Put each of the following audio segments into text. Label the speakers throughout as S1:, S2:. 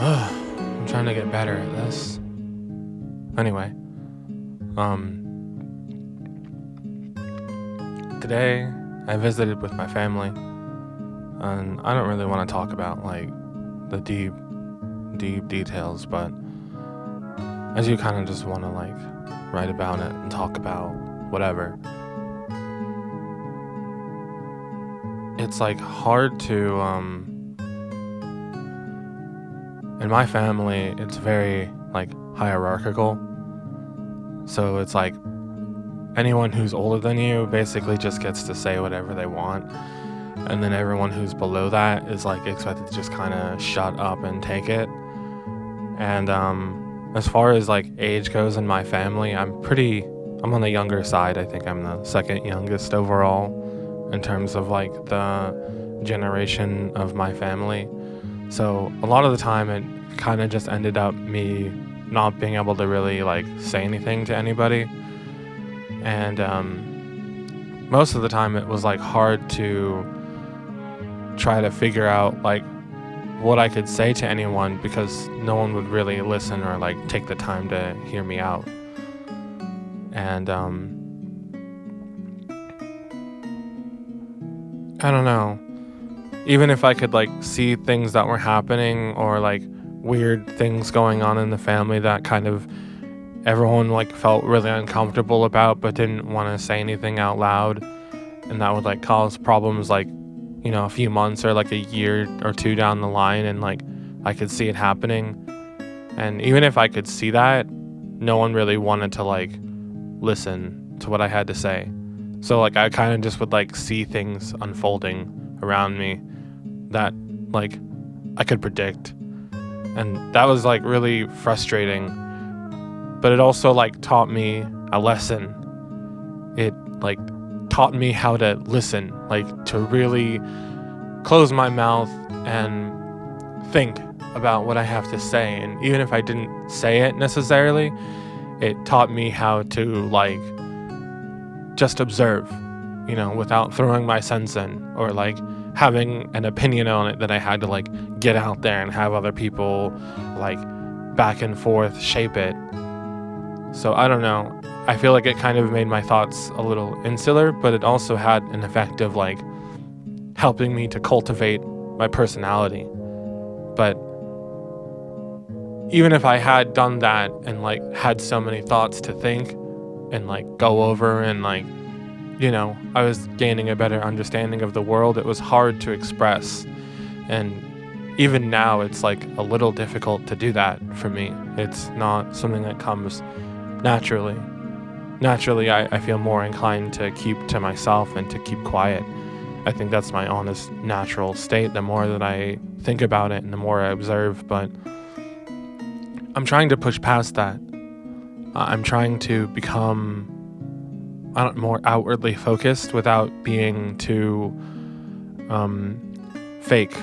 S1: I'm trying to get better at this. Anyway, today I visited with my family, and I don't really want to talk about like the deep details, but as you kind of just want to like write about it and talk about whatever, it's like hard to in my family it's very like hierarchical. So it's like anyone who's older than you basically just gets to say whatever they want, and then everyone who's below that is like expected to just kind of shut up and take it. And as far as like age goes in my family, I'm on the younger side. I think I'm the second youngest overall in terms of like the generation of my family. So a lot of the time it kind of just ended up me not being able to really like say anything to anybody. And most of the time it was like hard to try to figure out like what I could say to anyone, because no one would really listen or like take the time to hear me out. And I don't know, even if I could like see things that were happening or like weird things going on in the family that kind of everyone like felt really uncomfortable about but didn't want to say anything out loud, and that would like cause problems like, you know, a few months or like a year or two down the line, and like I could see it happening. And even if I could see that, no one really wanted to like listen to what I had to say. So like I kind of just would like see things unfolding around me that like I could predict. And that was like really frustrating, but it also like taught me a lesson. It like taught me how to listen, like to really close my mouth and think about what I have to say. And even if I didn't say it necessarily, it taught me how to like just observe, you know, without throwing my sense in or like having an opinion on it that I had to like get out there and have other people like back and forth shape it. So I don't know. I feel like it kind of made my thoughts a little insular, but it also had an effect of like helping me to cultivate my personality. But even if I had done that and like had so many thoughts to think and like go over and like, you know, I was gaining a better understanding of the world, it was hard to express. And even now it's like a little difficult to do that for me. It's not something that comes naturally. Naturally, I feel more inclined to keep to myself and to keep quiet. I think that's my honest, natural state the more that I think about it and the more I observe. But I'm trying to push past that. I'm trying to become more outwardly focused without being too fake.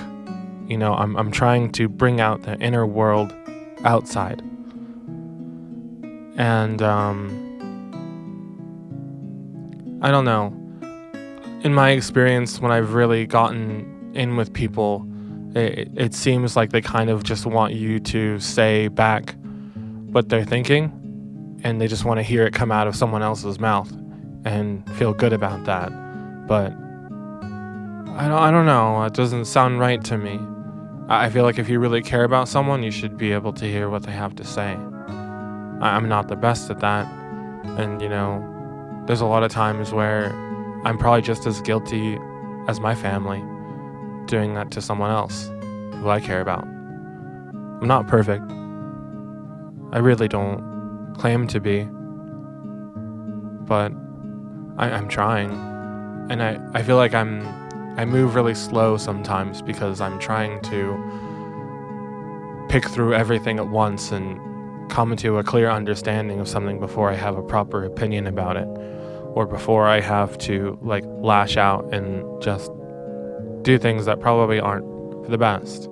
S1: You know, I'm trying to bring out the inner world outside. And I don't know. In my experience, when I've really gotten in with people, it seems like they kind of just want you to say back what they're thinking, and they just want to hear it come out of someone else's mouth and feel good about that. But I don't know. It doesn't sound right to me. I feel like if you really care about someone, you should be able to hear what they have to say. I'm not the best at that, and you know, there's a lot of times where I'm probably just as guilty as my family doing that to someone else who I care about. I'm not perfect. I really don't claim to be, but I'm trying. And I feel like I move really slow sometimes because I'm trying to pick through everything at once and come to a clear understanding of something before I have a proper opinion about it, or before I have to like lash out and just do things that probably aren't for the best.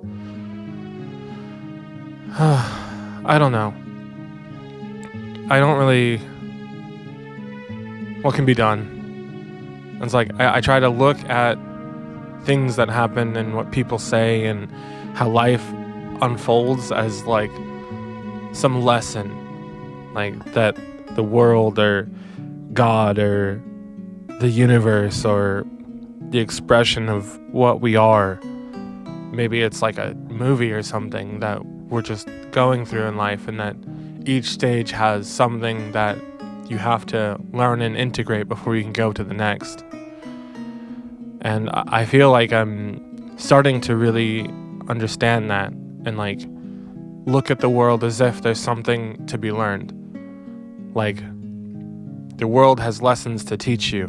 S1: I don't know. I don't really... What can be done? It's like I try to look at things that happen and what people say and how life unfolds as like some lesson, like that the world or God or the universe or the expression of what we are, maybe it's like a movie or something that we're just going through in life, and that each stage has something that you have to learn and integrate before you can go to the next. And I feel like I'm starting to really understand that and like look at the world as if there's something to be learned. Like the world has lessons to teach you,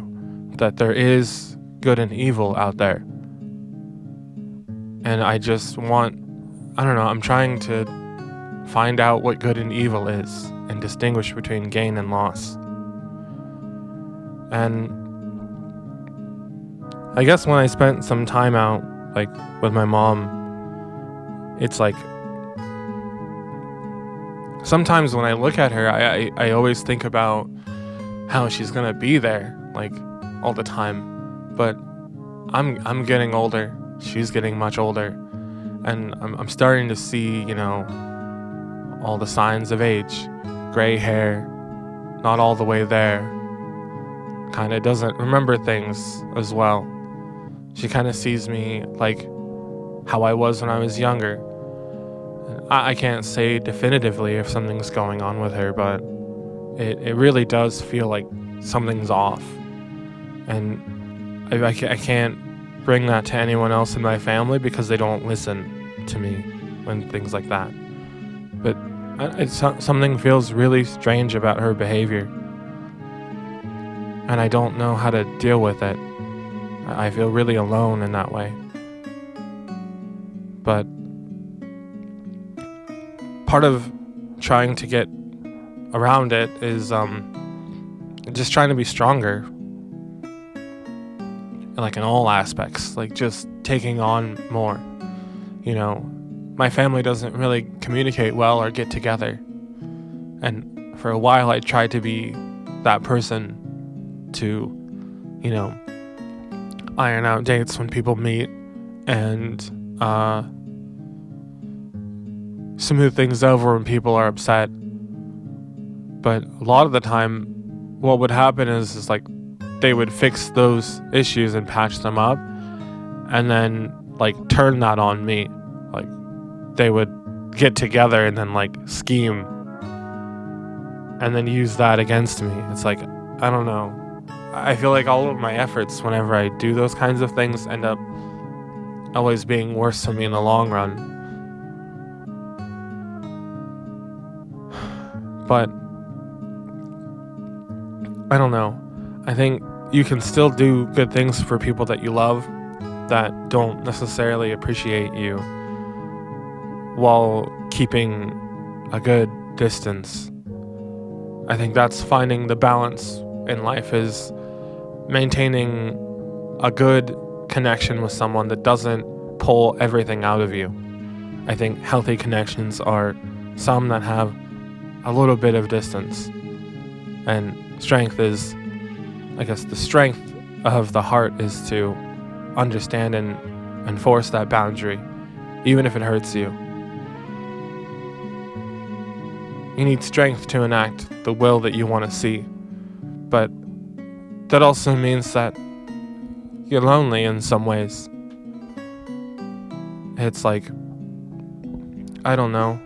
S1: that there is good and evil out there. And I just I'm trying to find out what good and evil is and distinguish between gain and loss. And I guess when I spent some time out, like with my mom, it's like sometimes when I look at her, I always think about how she's gonna be there, like all the time. But I'm getting older. She's getting much older, and I'm starting to see, all the signs of age. Gray hair, not all the way there. Kind of doesn't remember things as well. She kind of sees me like how I was when I was younger. I can't say definitively if something's going on with her, but it really does feel like something's off. And I can't bring that to anyone else in my family because they don't listen to me when things like that. But something feels really strange about her behavior, and I don't know how to deal with it. I feel really alone in that way. But part of trying to get around it is just trying to be stronger, like in all aspects, like just taking on more. My family doesn't really communicate well or get together, and for a while I tried to be that person to iron out dates when people meet and smooth things over when people are upset. But a lot of the time what would happen is like they would fix those issues and patch them up, and then like turn that on me. Like they would get together and then like scheme and then use that against me. It's like, I don't know. I feel like all of my efforts whenever I do those kinds of things end up always being worse for me in the long run. But I don't know. I think you can still do good things for people that you love that don't necessarily appreciate you, while keeping a good distance. I think that's finding the balance in life, is maintaining a good connection with someone that doesn't pull everything out of you. I think healthy connections are some that have a little bit of distance. And strength is, I guess the strength of the heart is to understand and enforce that boundary, even if it hurts you. You need strength to enact the will that you want to see, but that also means that you're lonely in some ways. It's like, I don't know.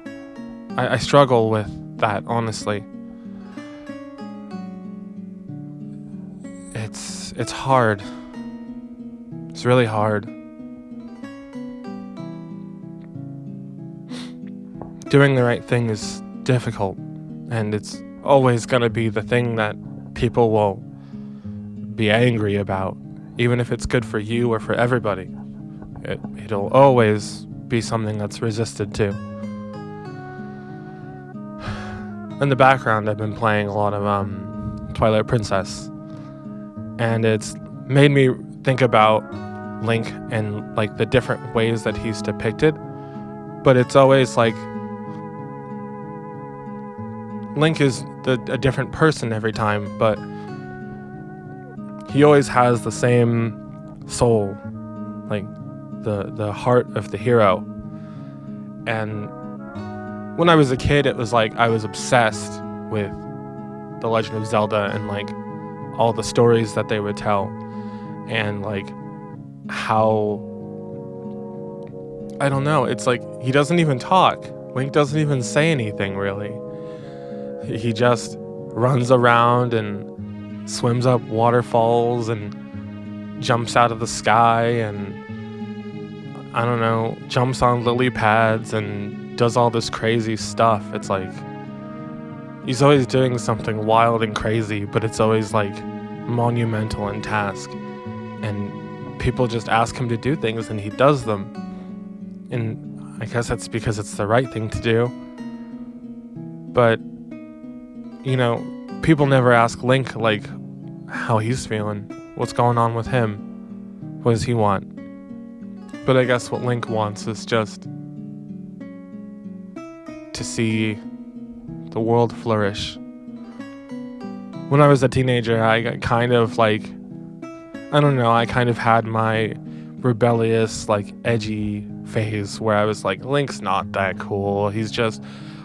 S1: I struggle with that, honestly. It's hard. It's really hard. Doing the right thing is difficult, and it's always going to be the thing that people will be angry about, even if it's good for you or for everybody. It'll always be something that's resisted too. In the background, I've been playing a lot of Twilight Princess, and it's made me think about Link and like the different ways that he's depicted. But it's always like Link is a different person every time, but he always has the same soul, like the heart of the hero. And when I was a kid, it was like I was obsessed with The Legend of Zelda and like all the stories that they would tell, and like how, I don't know, it's like he doesn't even talk. Link doesn't even say anything really. He just runs around and swims up waterfalls and jumps out of the sky and, I don't know, jumps on lily pads and does all this crazy stuff. It's like he's always doing something wild and crazy, but it's always like monumental in task. And people just ask him to do things and he does them. And I guess that's because it's the right thing to do. But, you know, people never ask Link like how he's feeling. What's going on with him? What does he want? But I guess what Link wants is just to see the world flourish. When I was a teenager, I got kind of like, I don't know, I kind of had my rebellious, like edgy phase where I was like, Link's not that cool. He's just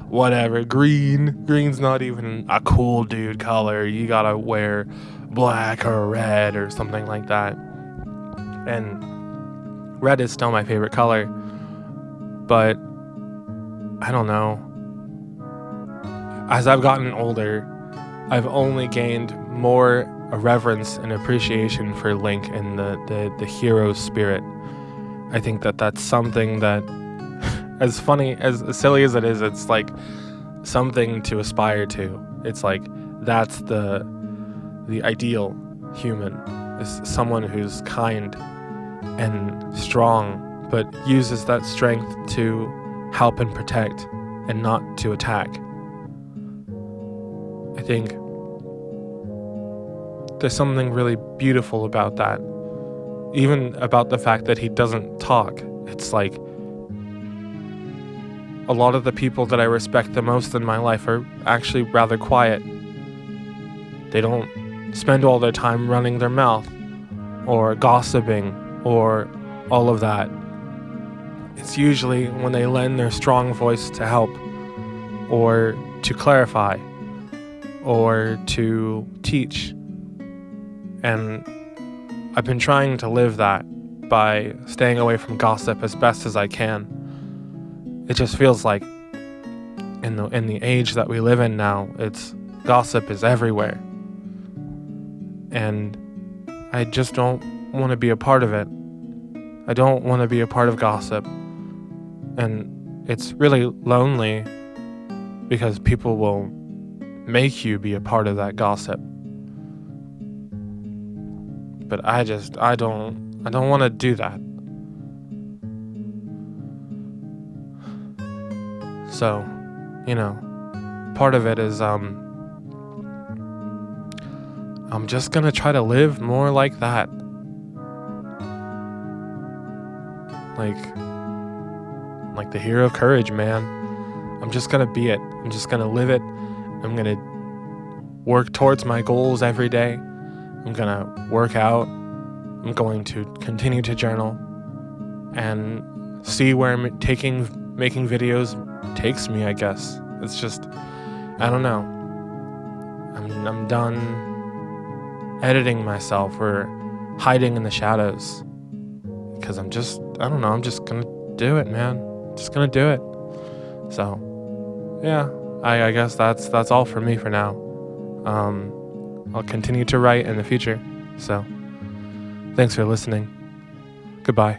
S1: whatever. Green's not even a cool dude color. You gotta wear black or red or something like that. And red is still my favorite color, but I don't know. As I've gotten older, I've only gained more reverence and appreciation for Link and the hero spirit. I think that that's something that, as funny, as silly as it is, it's like something to aspire to. It's like that's the ideal human, is someone who's kind and strong, but uses that strength to help and protect and not to attack. I think there's something really beautiful about that. Even about the fact that he doesn't talk. It's like a lot of the people that I respect the most in my life are actually rather quiet. They don't spend all their time running their mouth or gossiping or all of that. It's usually when they lend their strong voice to help or to clarify or to teach. And I've been trying to live that by staying away from gossip as best as I can. It just feels like in the age that we live in now, gossip is everywhere. And I just don't want to be a part of it. I don't want to be a part of gossip. And it's really lonely because people will make you be a part of that gossip. But I don't want to do that. So, you know, part of it is I'm just gonna try to live more like that. Like the hero of courage, man. I'm just gonna be it. I'm just gonna live it. I'm gonna work towards my goals every day. I'm gonna work out. I'm going to continue to journal and see where making videos takes me, I guess. It's just, I don't know. I'm done editing myself or hiding in the shadows because I'm just gonna do it, man. Just gonna do it. So, yeah, I guess that's all for me for now. I'll continue to write in the future. So, thanks for listening. Goodbye.